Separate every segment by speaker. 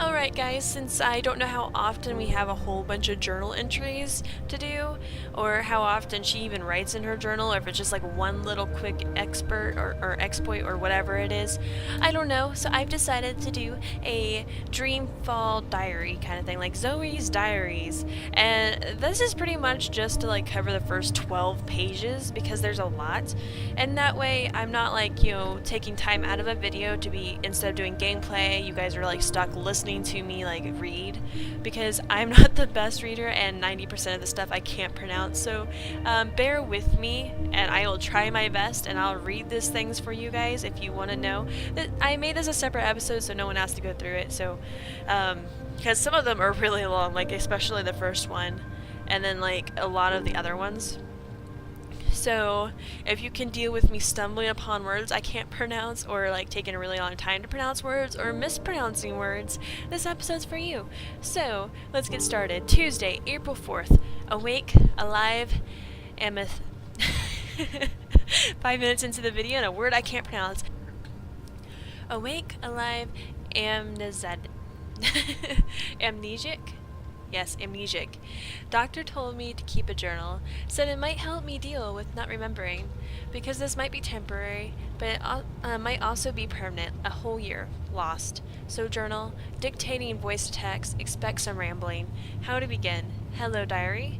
Speaker 1: Alright guys, since I don't know how often we have a whole bunch of journal entries to do, or how often she even writes in her journal, or if it's just like one little quick expert or exploit or whatever it is, I don't know, so I've decided to do a Dreamfall diary kind of thing, like Zoe's Diaries, and this is pretty much just to like cover the first 12 pages because there's a lot, and that way I'm not like, taking time out of a video to be, instead of doing gameplay, you guys are like stuck listening to me like read, because I'm not the best reader and 90% of the stuff I can't pronounce, so bear with me and I will try my best and I'll read these things for you guys if you want to know. I made this a separate episode so no one has to go through it, so because some of them are really long, like especially the first one and then like a lot of the other ones. So, if you can deal with me stumbling upon words I can't pronounce, or like taking a really long time to pronounce words, or mispronouncing words, this episode's for you. So, let's get started. Tuesday, April 4th. Awake, alive, ameth. 5 minutes into the video and a word I can't pronounce. Awake, alive, amnesic. Amnesic? Yes, amnesic. Doctor told me to keep a journal, said it might help me deal with not remembering, because this might be temporary, but it might also be permanent, a whole year, lost. So journal, dictating voice to text, expect some rambling. How to begin? Hello, diary?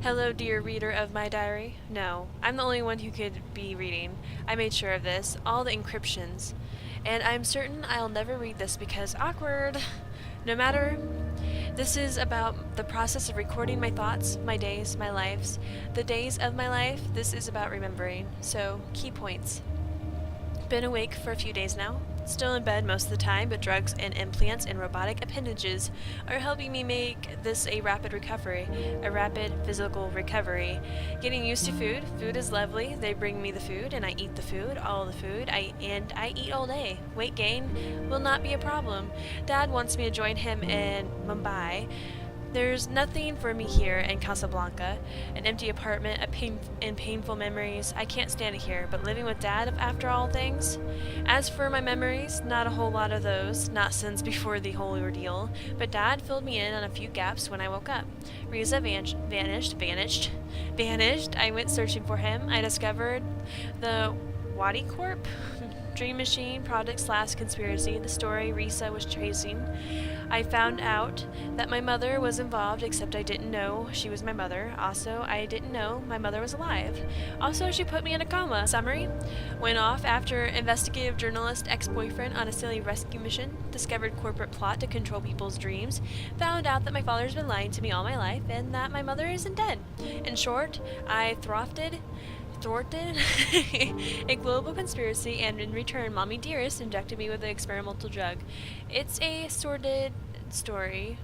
Speaker 1: Hello, dear reader of my diary? No, I'm the only one who could be reading. I made sure of this, all the encryptions. And I'm certain I'll never read this because awkward. No matter, this is about the process of recording my thoughts, my days, my lives. The days of my life, this is about remembering. So, key points. Been awake for a few days now. Still in bed most of the time, but drugs and implants and robotic appendages are helping me make this a rapid recovery, a rapid physical recovery. Getting used to food. Food is lovely. They bring me the food, and I eat the food, all the food, and I eat all day. Weight gain will not be a problem. Dad wants me to join him in Mumbai. There's nothing for me here in Casablanca, an empty apartment, and painful memories. I can't stand it here, but living with Dad after all things? As for my memories, not a whole lot of those, not since before the whole ordeal, but Dad filled me in on a few gaps when I woke up. Riza vanished. I went searching for him. I discovered the Wadi Corp? Dream Machine, Project/Conspiracy, the story Risa was chasing. I found out that my mother was involved, except I didn't know she was my mother. Also, I didn't know my mother was alive. Also, she put me in a coma. Summary: went off after investigative journalist ex-boyfriend on a silly rescue mission, discovered corporate plot to control people's dreams, found out that my father's been lying to me all my life, and that my mother isn't dead. In short, I thwarted a global conspiracy, and in return, Mommy Dearest injected me with an experimental drug. It's a sordid story.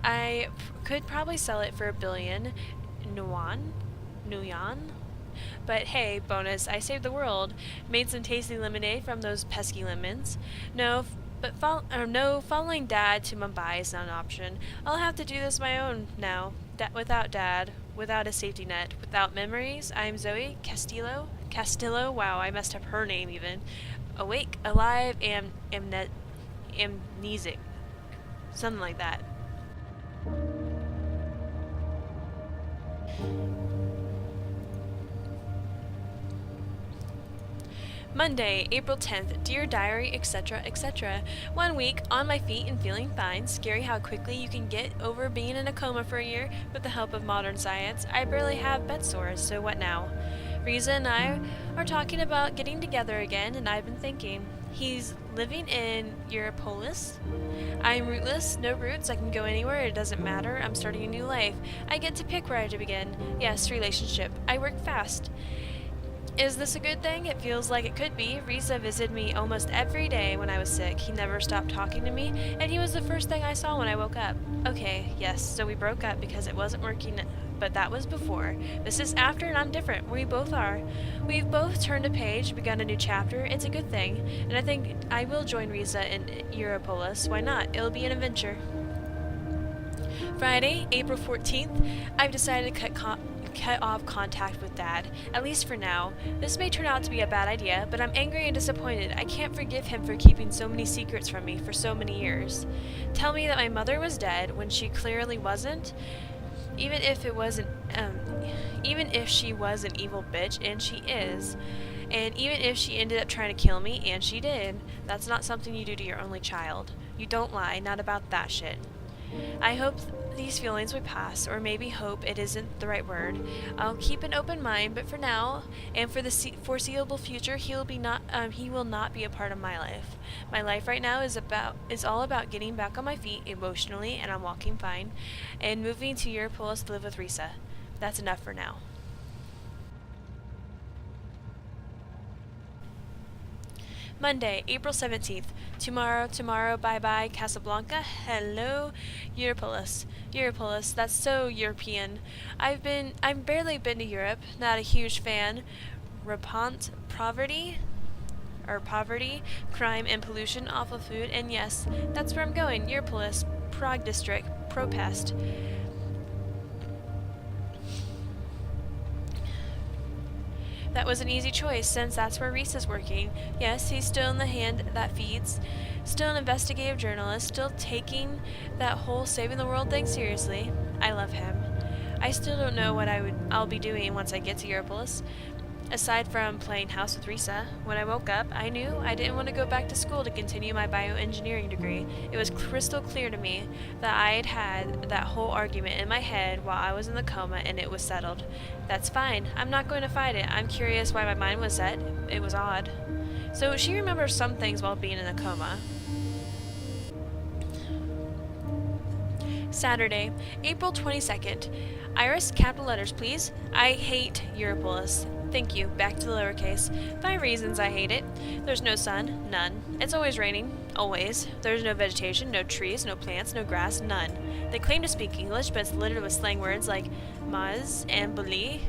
Speaker 1: I could probably sell it for $1 billion nuan. But hey, bonus, I saved the world. Made some tasty lemonade from those pesky lemons. Following Dad to Mumbai is not an option. I'll have to do this my own now. Without Dad, without a safety net, without memories. I'm Zoe Castillo. Wow, I messed up her name even. Awake, alive, amnesic. Something like that. Monday, April 10th. Dear Diary, etc., etc. 1 week, on my feet and feeling fine. Scary how quickly you can get over being in a coma for a year with the help of modern science. I barely have bed sores, so what now? Riza and I are talking about getting together again, and I've been thinking. He's living in Europolis. I'm rootless, no roots, I can go anywhere, it doesn't matter, I'm starting a new life. I get to pick where to begin. Yes, relationship. I work fast. Is this a good thing? It feels like it could be. Riza visited me almost every day when I was sick. He never stopped talking to me, and he was the first thing I saw when I woke up. Okay, yes, so we broke up because it wasn't working, but that was before. This is after, and I'm different. We both are. We've both turned a page, begun a new chapter. It's a good thing, and I think I will join Riza in Europolis. Why not? It'll be an adventure. Friday, April 14th. I've decided to cut off contact with Dad, at least for now. This may turn out to be a bad idea, but I'm angry and disappointed. I can't forgive him for keeping so many secrets from me for so many years. Tell me that my mother was dead when she clearly wasn't? Even if it wasn't, even if she was an evil bitch, and she is, and even if she ended up trying to kill me, and she did, that's not something you do to your only child. You don't lie, not about that shit. I hope these feelings would pass, or maybe hope it isn't the right word. I'll keep an open mind, but for now, and for the foreseeable future, he will not be a part of my life. My life right now is all about getting back on my feet emotionally, and I'm walking fine, and moving to Europolis to live with Risa. That's enough for now. Monday, April 17th. Tomorrow, bye-bye, Casablanca. Hello, Europolis. Europolis, that's so European. I've barely been to Europe, not a huge fan. Repent, poverty, crime and pollution, awful food, and yes, that's where I'm going, Europolis, Prague district, Propest. That was an easy choice, since that's where Reese is working. Yes, he's still in the hand that feeds, still an investigative journalist, still taking that whole saving the world thing seriously. I love him. I still don't know what I'll be doing once I get to Europolis. Aside from playing house with Risa, when I woke up, I knew I didn't want to go back to school to continue my bioengineering degree. It was crystal clear to me that I had that whole argument in my head while I was in the coma, and it was settled. That's fine. I'm not going to fight it. I'm curious why my mind was set. It was odd. So she remembers some things while being in a coma. Saturday, April 22nd. Iris, capital letters, please. I hate Europolis. Thank you. Back to the lowercase. 5 reasons I hate it. There's no sun. None. It's always raining. Always. There's no vegetation, no trees, no plants, no grass. None. They claim to speak English, but it's littered with slang words like maz and beli.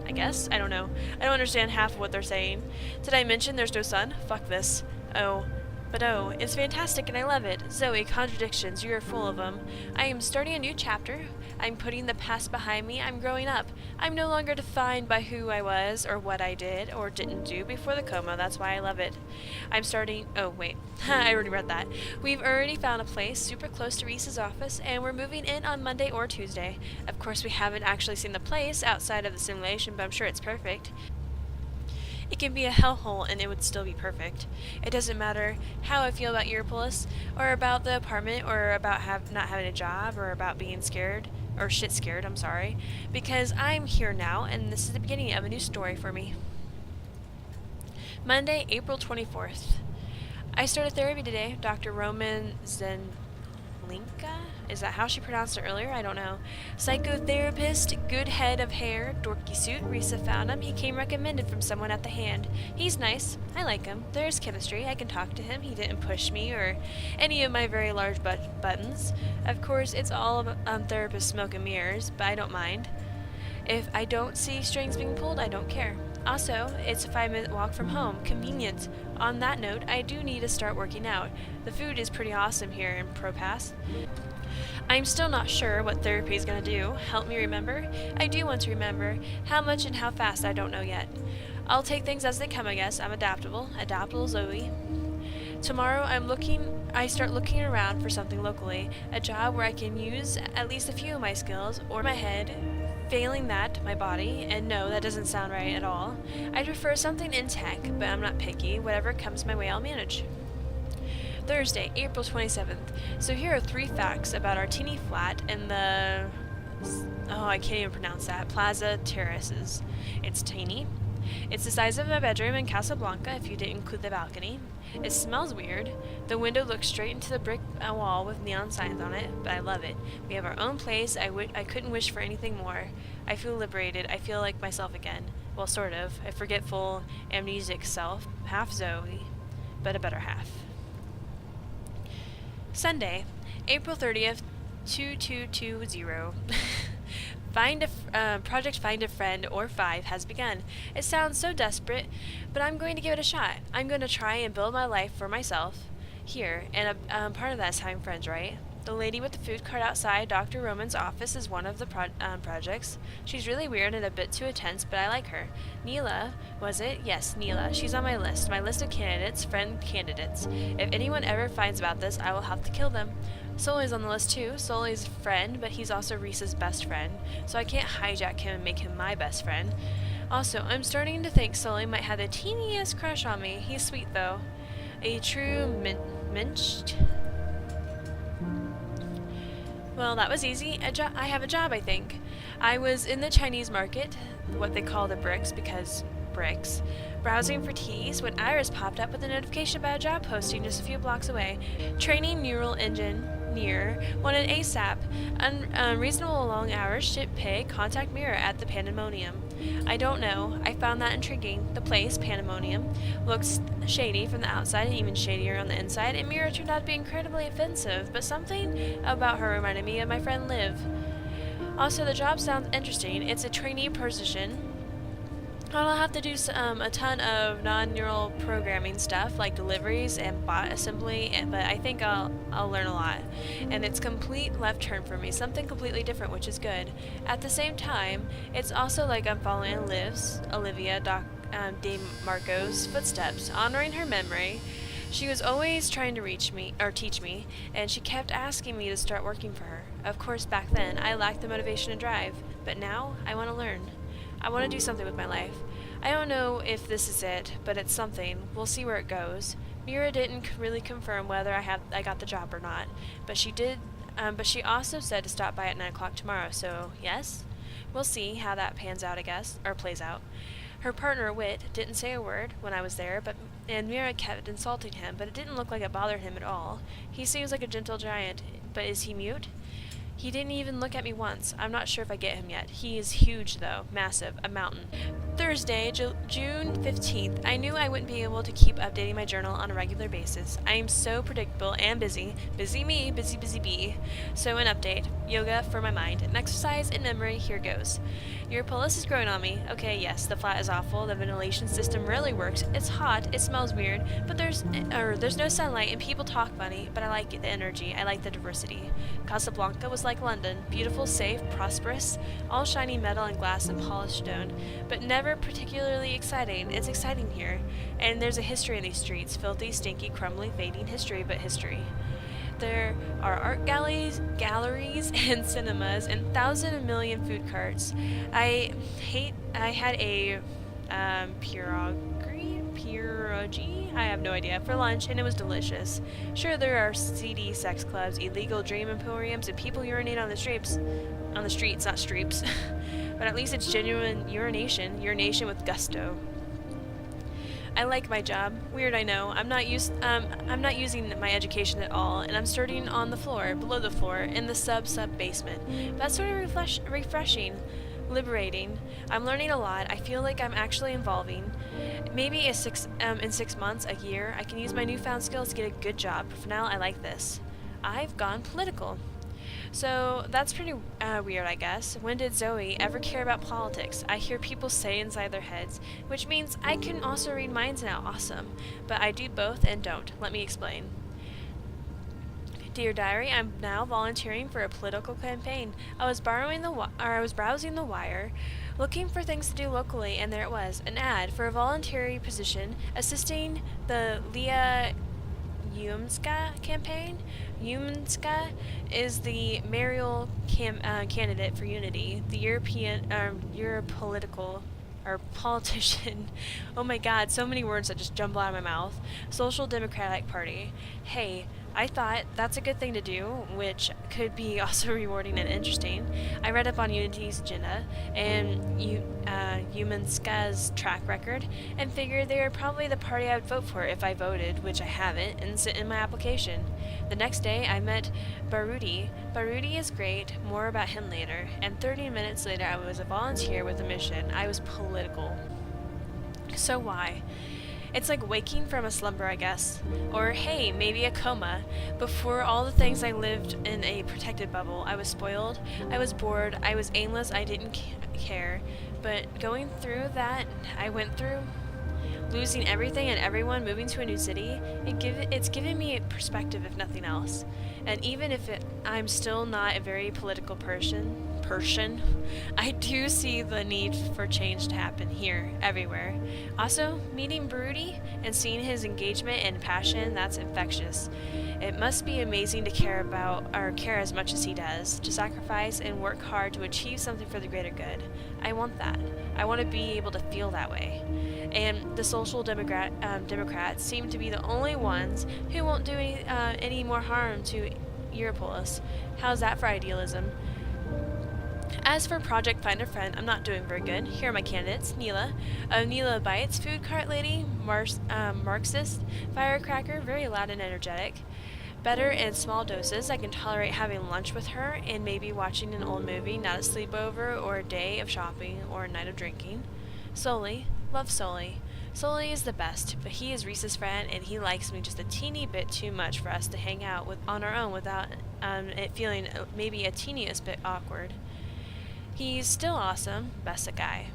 Speaker 1: I guess? I don't know. I don't understand half of what they're saying. Did I mention there's no sun? Fuck this. But it's fantastic and I love it. Zoe, contradictions, you're full of them. I am starting a new chapter. I'm putting the past behind me. I'm growing up. I'm no longer defined by who I was or what I did or didn't do before the coma. That's why I love it. Oh wait, I already read that. We've already found a place super close to Reese's office, and we're moving in on Monday or Tuesday. Of course, we haven't actually seen the place outside of the simulation, but I'm sure it's perfect. It can be a hellhole and it would still be perfect. It doesn't matter how I feel about Europolis, or about the apartment, or about not having a job, or about being scared, or shit scared, I'm sorry, because I'm here now, and this is the beginning of a new story for me. Monday, April 24th. I started therapy today. Dr. Roman Zenlinka? Is that how she pronounced it earlier? I don't know. Psychotherapist, good head of hair, dorky suit. Risa found him. He came recommended from someone at the hand. He's nice. I like him. There's chemistry. I can talk to him. He didn't push me or any of my very large buttons. Of course, it's all about therapist smoke and mirrors, but I don't mind. If I don't see strings being pulled, I don't care. Also, it's a 5-minute walk from home. Convenient. On that note, I do need to start working out. The food is pretty awesome here in Propass. I'm still not sure what therapy is going to do. Help me remember? I do want to remember. How much and how fast, I don't know yet. I'll take things as they come, I guess. I'm adaptable. Adaptable Zoe. Tomorrow I start looking around for something locally. A job where I can use at least a few of my skills, or my head. Failing that, my body. And no, that doesn't sound right at all. I'd prefer something in tech, but I'm not picky. Whatever comes my way, I'll manage. Thursday, April 27th. So here are 3 facts about our teeny flat in the... Oh, I can't even pronounce that. Plaza Terraces. It's teeny. It's the size of my bedroom in Casablanca, if you didn't include the balcony. It smells weird. The window looks straight into the brick wall with neon signs on it, but I love it. We have our own place. I couldn't wish for anything more. I feel liberated. I feel like myself again. Well, sort of. A forgetful, amnesic self. Half Zoe, but a better half. Sunday, April 30th, 2220. Project Find a Friend, or 5, has begun. It sounds so desperate, but I'm going to give it a shot. I'm going to try and build my life for myself here, and part of that is having friends, right? The lady with the food cart outside Dr. Roman's office is one of the projects. She's really weird and a bit too intense, but I like her. Neela, was it? Yes, Neela. She's on my list of candidates, friend candidates. If anyone ever finds about this, I will have to kill them. Sully's on the list too. Sully's a friend, but he's also Reese's best friend, so I can't hijack him and make him my best friend. Also, I'm starting to think Sully might have the teeniest crush on me. He's sweet, though. A true minch. Well, that was easy. I have a job, I think. I was in the Chinese market, what they call the bricks, because bricks, browsing for teas when Iris popped up with a notification about a job posting just a few blocks away. Training neural engineer wanted ASAP. Unreasonable long hours, ship pay, contact Mira at the Pandemonium. I don't know. I found that intriguing. The place, Pandemonium, looks shady from the outside and even shadier on the inside, and Mira turned out to be incredibly offensive, but something about her reminded me of my friend Liv. Also, the job sounds interesting. It's a trainee position. I'll have to do a ton of non-neural programming stuff like deliveries and bot assembly, but I think I'll learn a lot. And it's complete left turn for me, something completely different, which is good. At the same time, it's also like I'm following Olivia DeMarco's footsteps, honoring her memory. She was always trying to teach me, and she kept asking me to start working for her. Of course, back then, I lacked the motivation and drive, but now I want to learn. I want to do something with my life. I don't know if this is it, but it's something. We'll see where it goes. Mira didn't really confirm whether I got the job or not, but she did. But she also said to stop by at 9 o'clock tomorrow. So yes, we'll see how that plays out. Her partner Wit didn't say a word when I was there, and Mira kept insulting him, but it didn't look like it bothered him at all. He seems like a gentle giant, but is he mute? He didn't even look at me once. I'm not sure if I get him yet. He is huge, though. Massive. A mountain. Thursday, June 15th. I knew I wouldn't be able to keep updating my journal on a regular basis. I am so predictable and busy. Busy me, busy, busy bee. So an update. Yoga for my mind. An exercise in memory. Here goes. Your pulse is growing on me. Okay, yes, the flat is awful. The ventilation system rarely works. It's hot. It smells weird. But there's no sunlight and people talk funny. But I like the energy. I like the diversity. Casablanca was like London. Beautiful, safe, prosperous. All shiny metal and glass and polished stone. But never particularly exciting. It's exciting here. And there's a history in these streets. Filthy, stinky, crumbling, fading history, but history. There are art galleries and cinemas and thousands of million food carts. I had a pierogi, I have no idea, for lunch, and it was delicious. Sure, there are seedy sex clubs, illegal dream emporiums, and people urinate on the streets, not streets. But at least it's genuine urination with gusto. I like my job. Weird, I know. I'm not using my education at all, and I'm starting on the floor, below the floor, in the sub basement. That's sort of refreshing, liberating. I'm learning a lot. I feel like I'm actually evolving. Maybe in 6 months, a year, I can use my newfound skills to get a good job. But for now, I like this. I've gone political. So that's pretty weird, I guess. When did Zoe ever care about politics? I hear people say inside their heads, which means I can also read minds now. Awesome. But I do both and don't. Let me explain. Dear Diary, I'm now volunteering for a political campaign. I was browsing the wire, looking for things to do locally, and there it was, an ad for a voluntary position assisting the Leah Yumska campaign. Yumska is the mayoral candidate for Unity, the politician. Oh my god, so many words that just jumble out of my mouth. Social Democratic Party. Hey, I thought that's a good thing to do, which could be also rewarding and interesting. I read up on Unity's agenda and Yuminska's track record and figured they were probably the party I would vote for if I voted, which I haven't, and sent in my application. The next day, I met Baruti. Baruti is great, more about him later, and 30 minutes later I was a volunteer with a mission. I was political. So why? It's like waking from a slumber, I guess. Or, hey, maybe a coma. Before all the things I lived in a protected bubble. I was spoiled, I was bored, I was aimless, I didn't care. But going through that, I went through, Losing everything and everyone, moving to a new city, it's given me a perspective if nothing else. And even if I'm still not a very political person, I do see the need for change to happen here, everywhere. Also, meeting Broody and seeing his engagement and passion, that's infectious. It must be amazing to care as much as he does, to sacrifice and work hard to achieve something for the greater good. I want that. I want to be able to feel that way. And the social Democrats seem to be the only ones who won't do any more harm to Europolis. How's that for idealism? As for Project Find a Friend, I'm not doing very good. Here are my candidates. Neela. Neela Bites, food cart lady, Marxist, firecracker, very loud and energetic. Better in small doses. I can tolerate having lunch with her and maybe watching an old movie, not a sleepover or a day of shopping or a night of drinking. Soli. Love Soli. Soli is the best, but he is Reese's friend and he likes me just a teeny bit too much for us to hang out on our own without it feeling maybe a teeniest bit awkward. He's still awesome. Best guy.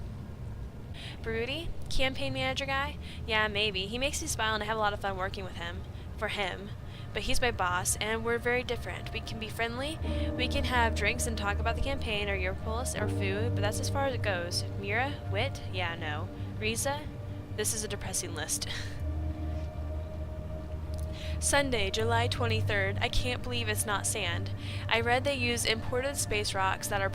Speaker 1: Broody, campaign manager guy? Yeah, maybe. He makes me smile and I have a lot of fun working with him. For him. But he's my boss, and we're very different. We can be friendly, we can have drinks and talk about the campaign or Europolis or food, but that's as far as it goes. Mira? Wit? Yeah, no. Riza? This is a depressing list. Sunday, July 23rd. I can't believe it's not sand. I read they use imported space rocks that are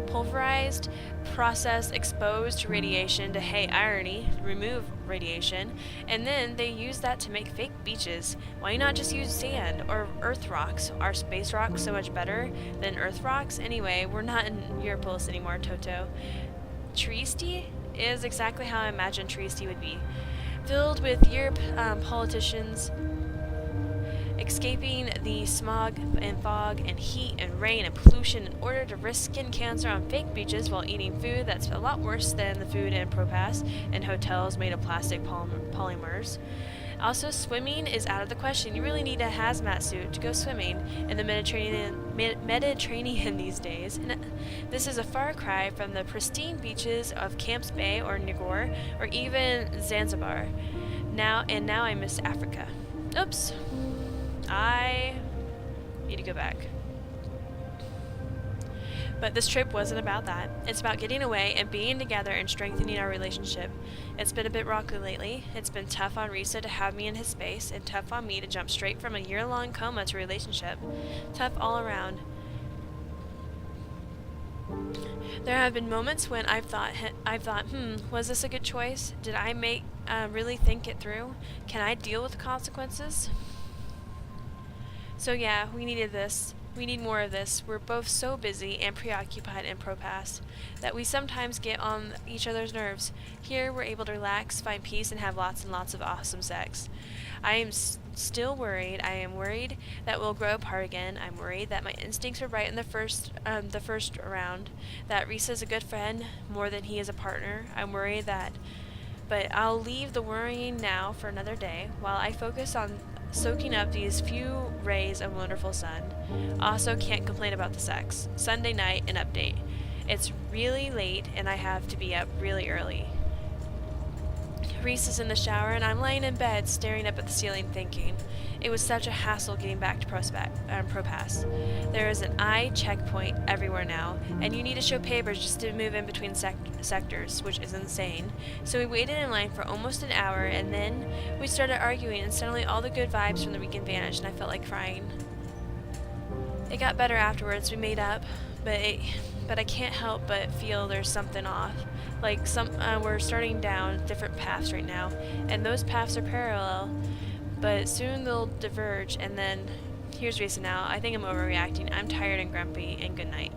Speaker 1: pulverized, processed, exposed to radiation to, hey, irony, remove radiation, and then they use that to make fake beaches. Why not just use sand or earth rocks? Are space rocks so much better than earth rocks? Anyway, we're not in Europolis anymore, Toto. Trieste is exactly how I imagined Trieste would be. Filled with Europe politicians escaping the smog and fog and heat and rain and pollution in order to risk skin cancer on fake beaches while eating food that's a lot worse than the food in Propass and hotels made of plastic polymers. Also, swimming is out of the question. You really need a hazmat suit to go swimming in the Mediterranean these days. And this is a far cry from the pristine beaches of Camps Bay or Ngor or even Zanzibar. Now I miss Africa. Oops. I need to go back. But this trip wasn't about that. It's about getting away and being together and strengthening our relationship. It's been a bit rocky lately. It's been tough on Risa to have me in his space, and tough on me to jump straight from a year-long coma to relationship. Tough all around. There have been moments when I've thought, was this a good choice? Did I really think it through? Can I deal with the consequences? So yeah, we needed this. We need more of this. We're both so busy and preoccupied in Propass that we sometimes get on each other's nerves. Here, we're able to relax, find peace, and have lots and lots of awesome sex. I am still worried. I am worried that we'll grow apart again. I'm worried that my instincts were right in the first round, that Risa's a good friend more than he is a partner. I'm worried that, but I'll leave the worrying now for another day while I focus on soaking up these few rays of wonderful sun. Also, can't complain about the sex. Sunday night, an update. It's really late and I have to be up really early. Reese is in the shower and I'm laying in bed staring up at the ceiling thinking. It was such a hassle getting back to Propass. There is an eye checkpoint everywhere now, and you need to show papers just to move in between sectors, which is insane. So we waited in line for almost an hour, and then we started arguing, and suddenly all the good vibes from the weekend vanished, and I felt like crying. It got better afterwards. We made up, but I can't help but feel there's something off. Like we're starting down different paths right now, and those paths are parallel, but soon they'll diverge, and then here's Risa now. I think I'm overreacting. I'm tired and grumpy, and good night.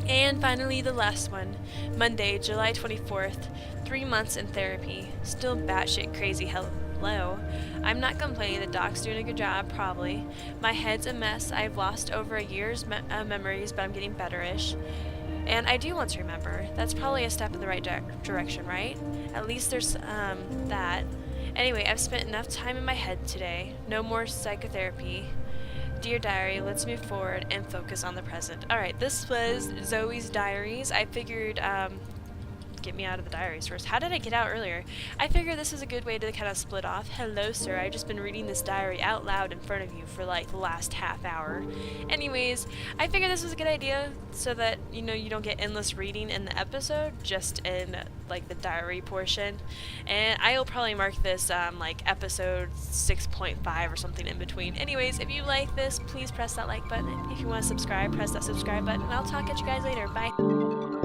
Speaker 1: And finally, the last one. Monday, July 24th. 3 months in therapy. Still batshit crazy. Hello. I'm not complaining. The doc's doing a good job, probably. My head's a mess. I've lost over a year's memories, but I'm getting better-ish. And I do want to remember. That's probably a step in the right direction, right? At least there's that. Anyway, I've spent enough time in my head today. No more psychotherapy. Dear Diary, let's move forward and focus on the present. Alright, this was Zoe's Diaries. I figured get me out of the diaries first. How did I get out earlier? I figure this is a good way to kind of split off. Hello, sir. I've just been reading this diary out loud in front of you for like the last half hour. Anyways, I figured this was a good idea so that, you know, you don't get endless reading in the episode, just in like the diary portion. And I'll probably mark this like episode 6.5 or something in between. Anyways, if you like this, please press that like button. If you want to subscribe, press that subscribe button. And I'll talk at you guys later. Bye.